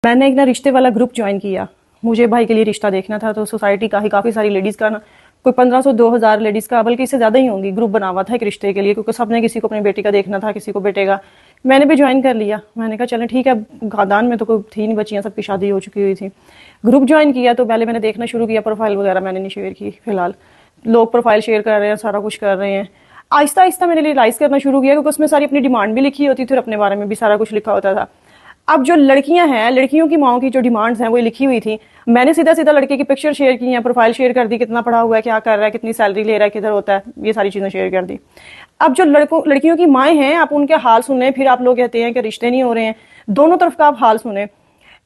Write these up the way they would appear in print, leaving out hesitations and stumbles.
मैंने एक ना रिश्ते वाला ग्रुप ज्वाइन किया। मुझे भाई के लिए रिश्ता देखना था, तो सोसाइटी का ही काफ़ी सारी लेडीज़ का ना कोई 1500-2000 लेडीज़ का, बल्कि इससे ज़्यादा ही होंगी, ग्रुप बना हुआ था एक रिश्ते के लिए, क्योंकि सबने किसी को अपनी बेटी का देखना था, किसी को बेटे का। मैंने भी ज्वाइन कर लिया। मैंने कहा चलें ठीक है, खानदान में तो कोई थी नहीं, बच्चियाँ सबकी शादी हो चुकी हुई थी। ग्रुप ज्वाइन किया तो पहले मैंने देखना शुरू किया, प्रोफाइल वगैरह मैंने नहीं शेयर की फिलहाल। लोग प्रोफाइल शेयर कर रहे हैं, सारा कुछ कर रहे हैं। आहिस्ता आहिस्ता मैंने रियलाइज़ करना शुरू किया, क्योंकि उसमें सारी अपनी डिमांड भी लिखी होती थी और अपने बारे में भी सारा कुछ लिखा होता था। अब जो लड़कियां हैं, लड़कियों की माओ की जो डिमांड्स हैं वो लिखी हुई थी। मैंने सीधा सीधा लड़के की पिक्चर शेयर की है, प्रोफाइल शेयर कर दी, कितना पढ़ा हुआ है, क्या कर रहा है, कितनी सैलरी ले रहा है, किधर होता है, ये सारी चीज़ें शेयर कर दी। अब जो लड़कियों की माएँ हैं, आप उनके हाल सुने, फिर आप लोग कहते हैं कि रिश्ते नहीं हो रहे हैं। दोनों तरफ का आप हाल सुने।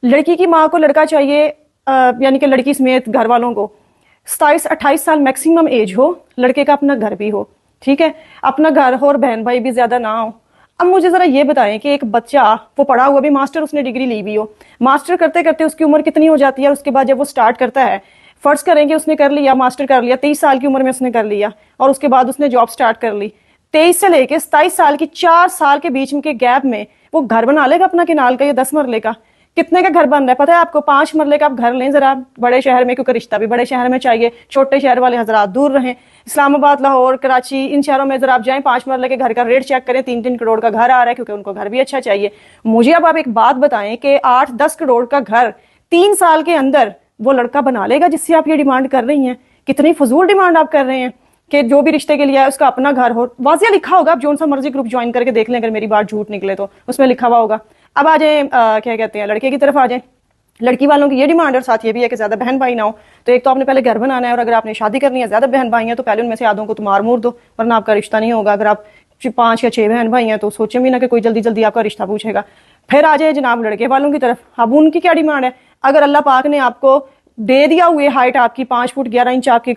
लड़की की माँ को लड़का चाहिए, यानी कि लड़की समेत घर वालों को 27-28 साल मैक्सिमम एज हो, लड़के का अपना घर भी हो, ठीक है, अपना घर हो और बहन भाई भी ज्यादा ना हो। अब मुझे जरा ये बताएं कि एक बच्चा, वो पढ़ा हुआ भी, मास्टर उसने डिग्री ली भी हो, मास्टर करते करते उसकी उम्र कितनी हो जाती है, और उसके बाद जब वो स्टार्ट करता है, फर्ज करेंगे उसने कर लिया, मास्टर कर लिया, 23 साल की उम्र में उसने कर लिया, और उसके बाद उसने जॉब स्टार्ट कर ली। 23 से लेके 27 साल की 4 साल के बीच में के गैप में वो घर बना लेगा अपना किनाल का, या 10 मरले का? कितने का घर बन रहा है पता है आपको? 5 मरले का आप घर लें जरा, बड़े शहर में, क्योंकि रिश्ता भी बड़े शहर में चाहिए, छोटे शहर वाले हजरात दूर रहें। इस्लामाबाद, लाहौर, कराची, इन शहरों में जरा आप जाएं, 5 मरले के घर का रेट चेक करें, 3-3 करोड़ का घर आ रहा है, क्योंकि उनको घर भी अच्छा चाहिए। मुझे अब आप एक बात बताएं कि 8-10 करोड़ का घर 3 साल के अंदर वो लड़का बना लेगा जिससे आप ये डिमांड कर रही हैं? कितनी फजूल डिमांड आप कर रहे हैं कि जो भी रिश्ते के लिए है उसका अपना घर हो। वाजिया लिखा होगा, आप जो सा मर्जी ग्रुप ज्वाइन करके देख लें, अगर मेरी बात झूठ निकले तो उसमें लिखा हुआ होगा। अब आ जाए, क्या कहते हैं, लड़के की तरफ आ जाए। लड़की वालों की ये डिमांड, और साथ ये भी है कि ज्यादा बहन भाई ना हो। तो एक तो आपने पहले घर बनाना है, और अगर आपने शादी करनी है, ज्यादा बहन भाई हैं, तो पहले उनमें से आधों को तो मार मूर दो, वरना आपका रिश्ता नहीं होगा। अगर आप 5 या 6 बहन भाई हैं तो सोचें भी ना कि कोई जल्दी जल्दी आपका रिश्ता पूछेगा। फिर आ जाए जनाब लड़के वालों की तरफ। अब उनकी क्या डिमांड है? अगर अल्लाह पाक ने आपको दे दिया हुए हाइट, आपकी 5 फुट 11 इंच आपकी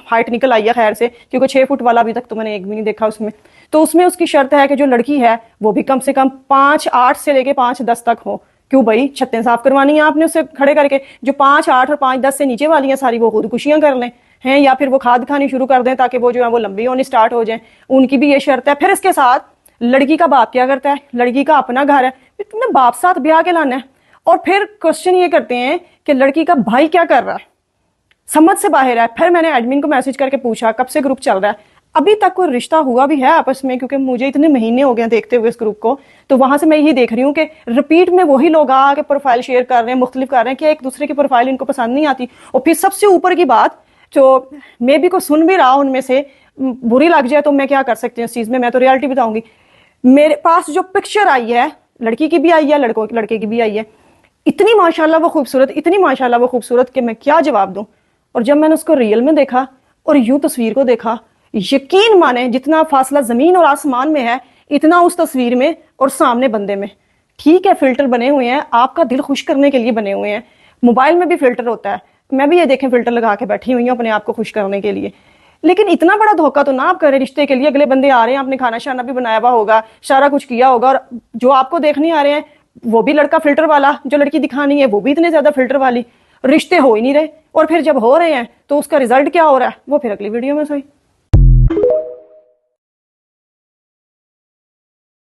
हाइट निकल आई है खैर से, क्योंकि 6 फुट वाला अभी तक तो मैंने एक भी नहीं देखा उसमें, तो उसमें उसकी शर्त है कि जो लड़की है वो भी कम से कम 5'8" से लेके 5'10" तक हो। क्यों भाई, छत्तें साफ करवानी है आपने उससे खड़े करके? जो 5'8" और 5'10" से नीचे वाली हैं सारी, वो खुदकुशियां कर लें हैं, या फिर वो खाद खानी शुरू कर दें ताकि वो जो है वो लंबी होनी स्टार्ट हो जाए। उनकी भी ये शर्त है। फिर इसके साथ लड़की का बाप क्या करता है? लड़की का अपना घर है, तुमने बाप साथ ब्याह के लाना है। और फिर क्वेश्चन ये करते हैं कि लड़की का भाई क्या कर रहा है, समझ से बाहर है। फिर मैंने एडमिन को मैसेज करके पूछा कब से ग्रुप चल रहा है, अभी तक कोई रिश्ता हुआ भी है आपस में? क्योंकि मुझे इतने महीने हो गए देखते हुए इस ग्रुप को, तो वहां से मैं यही देख रही हूँ कि रिपीट में वही लोग आके प्रोफाइल शेयर कर रहे हैं, मुख्तलिफ कर रहे हैं, कि एक दूसरे की प्रोफाइल इनको पसंद नहीं आती। और फिर सबसे ऊपर की बात, जो मे भी को सुन भी रहा उनमें से बुरी लग जाए तो मैं क्या कर सकती हूँ इस चीज में? मैं तो रियलिटी बताऊंगी। मेरे पास जो पिक्चर आई है, लड़की की भी आई है, लड़के की भी आई है, इतनी माशाल्लाह वो खूबसूरत, इतनी माशाल्लाह वो खूबसूरत कि मैं क्या जवाब दूं। और जब मैंने उसको रियल में देखा और यूं तस्वीर को देखा, यकीन माने जितना फासला जमीन और आसमान में है, इतना उस तस्वीर में और सामने बंदे में। ठीक है, फिल्टर बने हुए हैं, आपका दिल खुश करने के लिए बने हुए हैं। मोबाइल में भी फिल्टर होता है, मैं भी ये देखें फिल्टर लगा के बैठी हुई हूँ अपने आप को खुश करने के लिए। लेकिन इतना बड़ा धोखा तो ना आप करें रिश्ते के लिए। अगले बंदे आ रहे हैं, आपने खाना शाना भी बनाया हुआ होगा, सारा कुछ किया होगा, और जो आपको देखने आ रहे हैं वो भी लड़का फिल्टर वाला, जो लड़की दिखानी है वो भी इतने ज्यादा फिल्टर वाली। रिश्ते हो ही नहीं रहे, और फिर जब हो रहे हैं तो उसका रिजल्ट क्या हो रहा है, वो फिर अगली वीडियो में सही।